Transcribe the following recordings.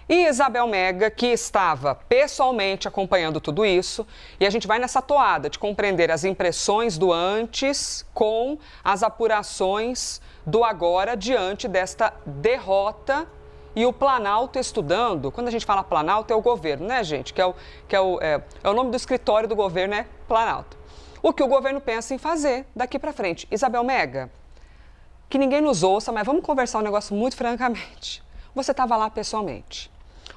E Isabel Mega, que estava pessoalmente acompanhando tudo isso, e a gente vai nessa toada de compreender as impressões do antes com as apurações do agora diante desta derrota. E o Planalto estudando, quando a gente fala Planalto, é o governo, né, gente? É o nome do escritório do governo, é Planalto. O que o governo pensa em fazer daqui para frente. Isabel Mega, que ninguém nos ouça, mas vamos conversar um negócio muito francamente. Você estava lá pessoalmente,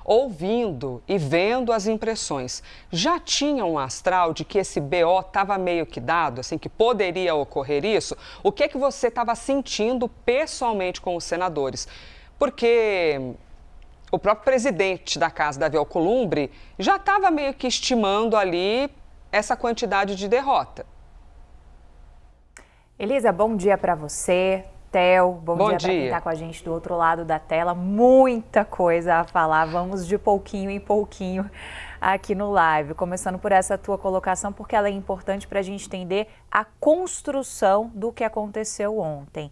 ouvindo e vendo as impressões. Já tinha um astral de que esse BO estava meio que dado, assim, que poderia ocorrer isso? O que é que você estava sentindo pessoalmente com os senadores? Porque o próprio presidente da casa, Davi Alcolumbre, já estava meio que estimando ali essa quantidade de derrota. Elisa, bom dia para você. Theo, bom dia para quem está com a gente do outro lado da tela. Muita coisa a falar, vamos de pouquinho em pouquinho aqui no live. Começando por essa tua colocação, porque ela é importante para a gente entender a construção do que aconteceu ontem.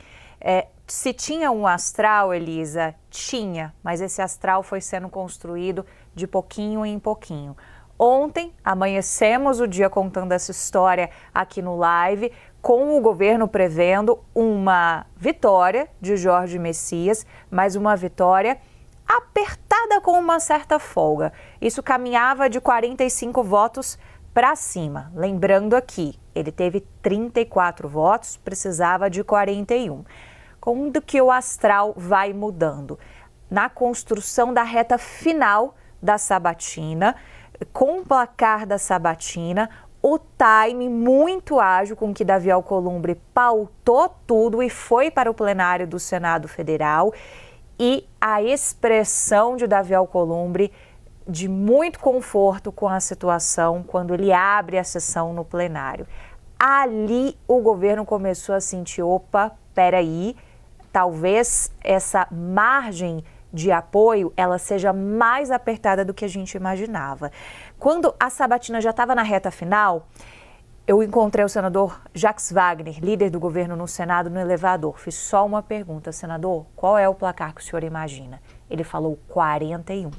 Se tinha um astral, Elisa, tinha, mas esse astral foi sendo construído de pouquinho em pouquinho. Ontem, amanhecemos o dia contando essa história aqui no live, com o governo prevendo uma vitória de Jorge Messias, mas uma vitória apertada com uma certa folga. Isso caminhava de 45 votos para cima. Lembrando aqui, ele teve 34 votos, precisava de 41. Como que o astral vai mudando? Na construção da reta final da sabatina, com o placar da sabatina, o time muito ágil com que Davi Alcolumbre pautou tudo e foi para o plenário do Senado Federal, e a expressão de Davi Alcolumbre de muito conforto com a situação quando ele abre a sessão no plenário. Ali o governo começou a sentir, opa, peraí, talvez essa margem de apoio, ela seja mais apertada do que a gente imaginava. Quando a sabatina já estava na reta final, eu encontrei o senador Jacques Wagner, líder do governo no Senado, no elevador. Fiz só uma pergunta: senador, qual é o placar que o senhor imagina? Ele falou 41.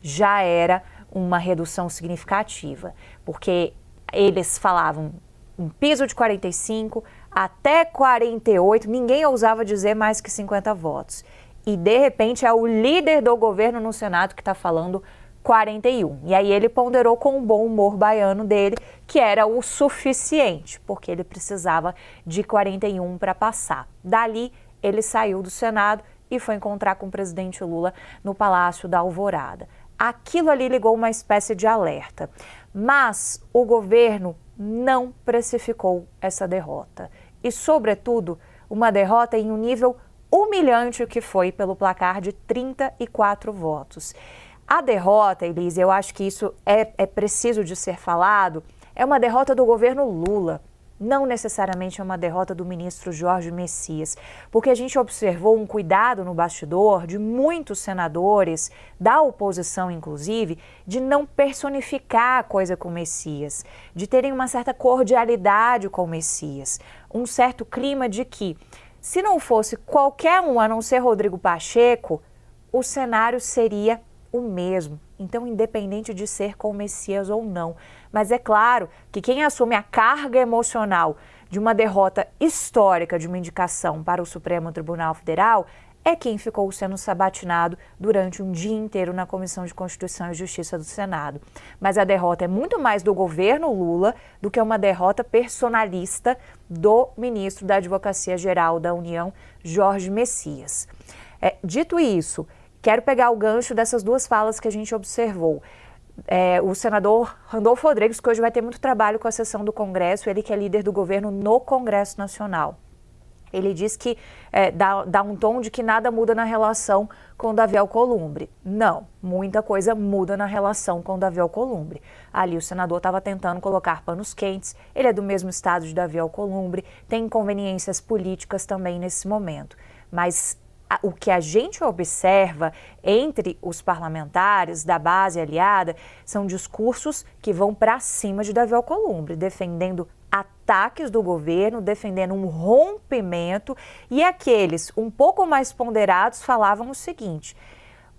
Já era uma redução significativa, porque eles falavam um piso de 45 até 48, ninguém ousava dizer mais que 50 votos. E, de repente, é o líder do governo no Senado que está falando 41. E aí ele ponderou com o bom humor baiano dele, que era o suficiente, porque ele precisava de 41 para passar. Dali, ele saiu do Senado e foi encontrar com o presidente Lula no Palácio da Alvorada. Aquilo ali ligou uma espécie de alerta. Mas o governo não precificou essa derrota. E, sobretudo, uma derrota em um nível humilhante que foi pelo placar de 34 votos. A derrota, Elise, eu acho que isso é preciso de ser falado, é uma derrota do governo Lula, não necessariamente é uma derrota do ministro Jorge Messias, porque a gente observou um cuidado no bastidor de muitos senadores, da oposição inclusive, de não personificar a coisa com o Messias, de terem uma certa cordialidade com o Messias, um certo clima de que, se não fosse qualquer um a não ser Rodrigo Pacheco, o cenário seria o mesmo. Então, independente de ser com o Messias ou não. Mas é claro que quem assume a carga emocional de uma derrota histórica de uma indicação para o Supremo Tribunal Federal é quem ficou sendo sabatinado durante um dia inteiro na Comissão de Constituição e Justiça do Senado. Mas a derrota é muito mais do governo Lula do que uma derrota personalista do ministro da Advocacia Geral da União, Jorge Messias. Dito isso, quero pegar o gancho dessas duas falas que a gente observou. O senador Randolfo Rodrigues, que hoje vai ter muito trabalho com a sessão do Congresso, ele que é líder do governo no Congresso Nacional. Ele diz que dá um tom de que nada muda na relação com Davi Alcolumbre. Não, muita coisa muda na relação com Davi Alcolumbre. Ali o senador estava tentando colocar panos quentes, ele é do mesmo estado de Davi Alcolumbre, tem inconveniências políticas também nesse momento. Mas o que a gente observa entre os parlamentares da base aliada são discursos que vão para cima de Davi Alcolumbre, defendendo ataques do governo, defendendo um rompimento, e aqueles um pouco mais ponderados falavam o seguinte: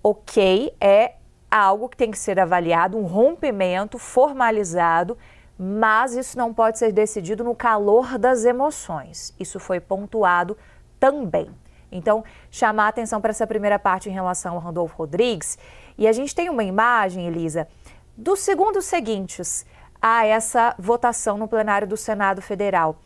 ok, é algo que tem que ser avaliado, um rompimento formalizado, mas isso não pode ser decidido no calor das emoções. Isso foi pontuado também. Então, chamar a atenção para essa primeira parte em relação ao Randolfo Rodrigues. E a gente tem uma imagem, Elisa, dos segundos seguintes a essa votação no plenário do Senado Federal.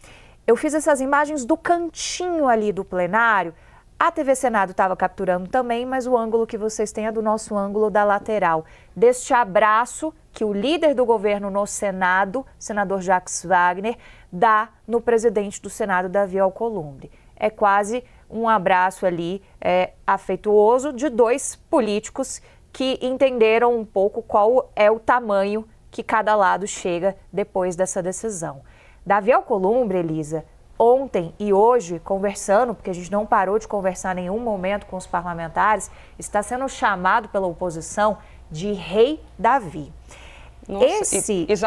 Eu fiz essas imagens do cantinho ali do plenário. A TV Senado estava capturando também, mas o ângulo que vocês têm é do nosso ângulo da lateral. Deste abraço que o líder do governo no Senado, senador Jacques Wagner, dá no presidente do Senado, Davi Alcolumbre. É quase um abraço ali afetuoso de dois políticos que entenderam um pouco qual é o tamanho que cada lado chega depois dessa decisão. Davi Alcolumbre, Elisa, ontem e hoje, conversando, porque a gente não parou de conversar em nenhum momento com os parlamentares, está sendo chamado pela oposição de Rei Davi. Nossa,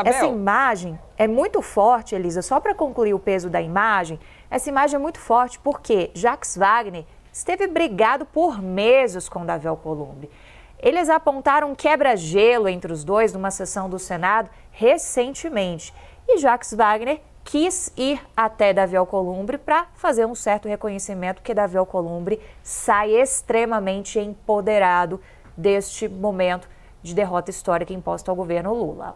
Essa imagem é muito forte, Elisa, só para concluir o peso da imagem, essa imagem é muito forte porque Jacques Wagner esteve brigado por meses com Davi Alcolumbre. Eles apontaram um quebra-gelo entre os dois numa sessão do Senado recentemente. E Jacques Wagner quis ir até Davi Alcolumbre para fazer um certo reconhecimento, porque Davi Alcolumbre sai extremamente empoderado deste momento de derrota histórica imposta ao governo Lula.